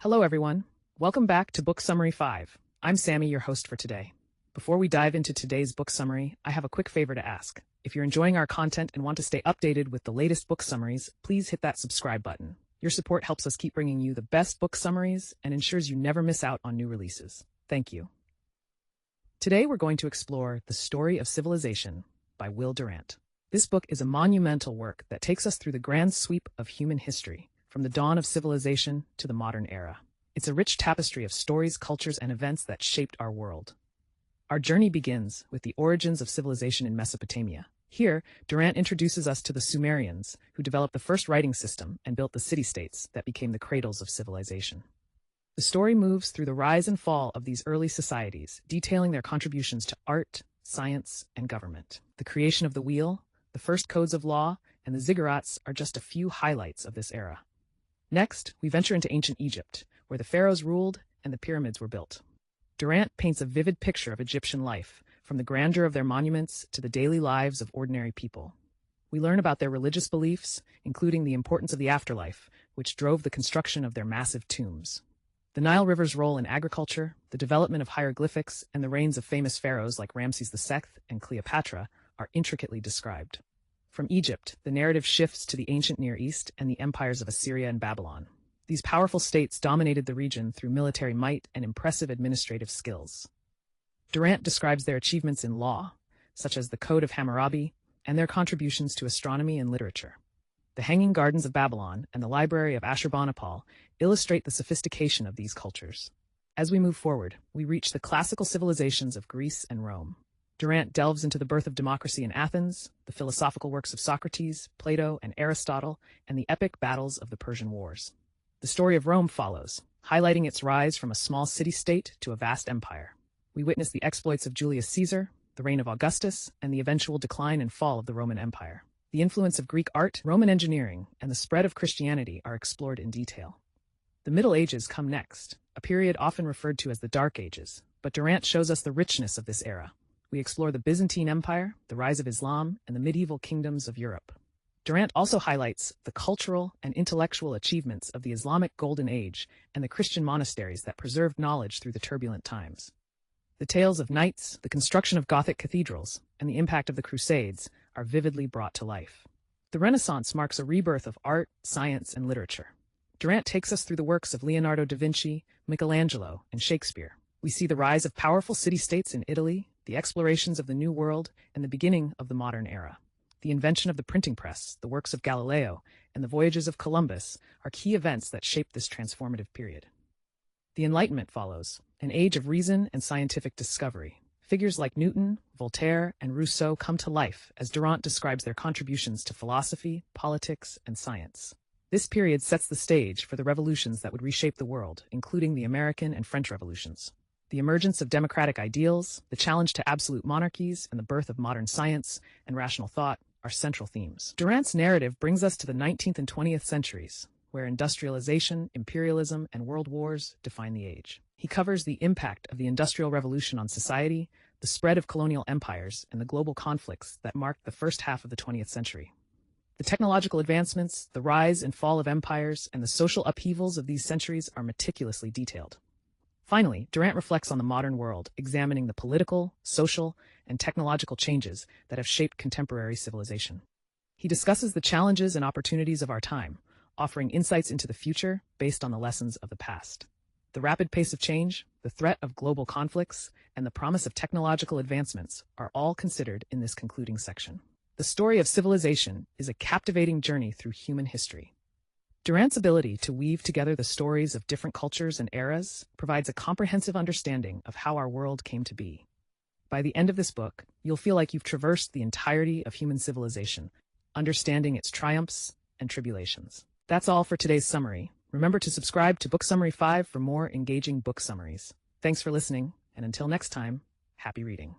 Hello, everyone. Welcome back to Book Summary 5. I'm Sammy, your host for today. Before we dive into today's book summary, I have a quick favor to ask. If you're enjoying our content and want to stay updated with the latest book summaries, please hit that subscribe button. Your support helps us keep bringing you the best book summaries and ensures you never miss out on new releases. Thank you. Today, we're going to explore The Story of Civilization by Will Durant. This book is a monumental work that takes us through the grand sweep of human history, from the dawn of civilization to the modern era. It's a rich tapestry of stories, cultures, and events that shaped our world. Our journey begins with the origins of civilization in Mesopotamia. Here, Durant introduces us to the Sumerians, who developed the first writing system and built the city-states that became the cradles of civilization. The story moves through the rise and fall of these early societies, detailing their contributions to art, science, and government. The creation of the wheel, the first codes of law, and the ziggurats are just a few highlights of this era. Next, we venture into ancient Egypt, where the pharaohs ruled and the pyramids were built. Durant paints a vivid picture of Egyptian life, from the grandeur of their monuments to the daily lives of ordinary people. We learn about their religious beliefs, including the importance of the afterlife, which drove the construction of their massive tombs. The Nile River's role in agriculture, the development of hieroglyphics, and the reigns of famous pharaohs like Ramses II and Cleopatra are intricately described. From Egypt, the narrative shifts to the ancient Near East and the empires of Assyria and Babylon. These powerful states dominated the region through military might and impressive administrative skills. Durant describes their achievements in law, such as the Code of Hammurabi, and their contributions to astronomy and literature. The Hanging Gardens of Babylon and the Library of Ashurbanipal illustrate the sophistication of these cultures. As we move forward, we reach the classical civilizations of Greece and Rome. Durant delves into the birth of democracy in Athens, the philosophical works of Socrates, Plato, and Aristotle, and the epic battles of the Persian Wars. The story of Rome follows, highlighting its rise from a small city-state to a vast empire. We witness the exploits of Julius Caesar, the reign of Augustus, and the eventual decline and fall of the Roman Empire. The influence of Greek art, Roman engineering, and the spread of Christianity are explored in detail. The Middle Ages come next, a period often referred to as the Dark Ages, but Durant shows us the richness of this era. We explore the Byzantine Empire, the rise of Islam, and the medieval kingdoms of Europe. Durant also highlights the cultural and intellectual achievements of the Islamic Golden Age and the Christian monasteries that preserved knowledge through the turbulent times. The tales of knights, the construction of Gothic cathedrals, and the impact of the Crusades are vividly brought to life. The Renaissance marks a rebirth of art, science, and literature. Durant takes us through the works of Leonardo da Vinci, Michelangelo, and Shakespeare. We see the rise of powerful city-states in Italy, the explorations of the New World, and the beginning of the modern era. The invention of the printing press, the works of Galileo, and the voyages of Columbus are key events that shaped this transformative period. The Enlightenment follows, an age of reason and scientific discovery. Figures like Newton, Voltaire, and Rousseau come to life as Durant describes their contributions to philosophy, politics, and science. This period sets the stage for the revolutions that would reshape the world, including the American and French revolutions. The emergence of democratic ideals, the challenge to absolute monarchies, and the birth of modern science and rational thought are central themes. Durant's narrative brings us to the 19th and 20th centuries, where industrialization, imperialism, and world wars define the age. He covers the impact of the Industrial Revolution on society, the spread of colonial empires, and the global conflicts that marked the first half of the 20th century. The technological advancements, the rise and fall of empires, and the social upheavals of these centuries are meticulously detailed. Finally, Durant reflects on the modern world, examining the political, social, and technological changes that have shaped contemporary civilization. He discusses the challenges and opportunities of our time, offering insights into the future based on the lessons of the past. The rapid pace of change, the threat of global conflicts, and the promise of technological advancements are all considered in this concluding section. The story of civilization is a captivating journey through human history. Durant's ability to weave together the stories of different cultures and eras provides a comprehensive understanding of how our world came to be. By the end of this book, you'll feel like you've traversed the entirety of human civilization, understanding its triumphs and tribulations. That's all for today's summary. Remember to subscribe to Book Summary 5 for more engaging book summaries. Thanks for listening, and until next time, happy reading.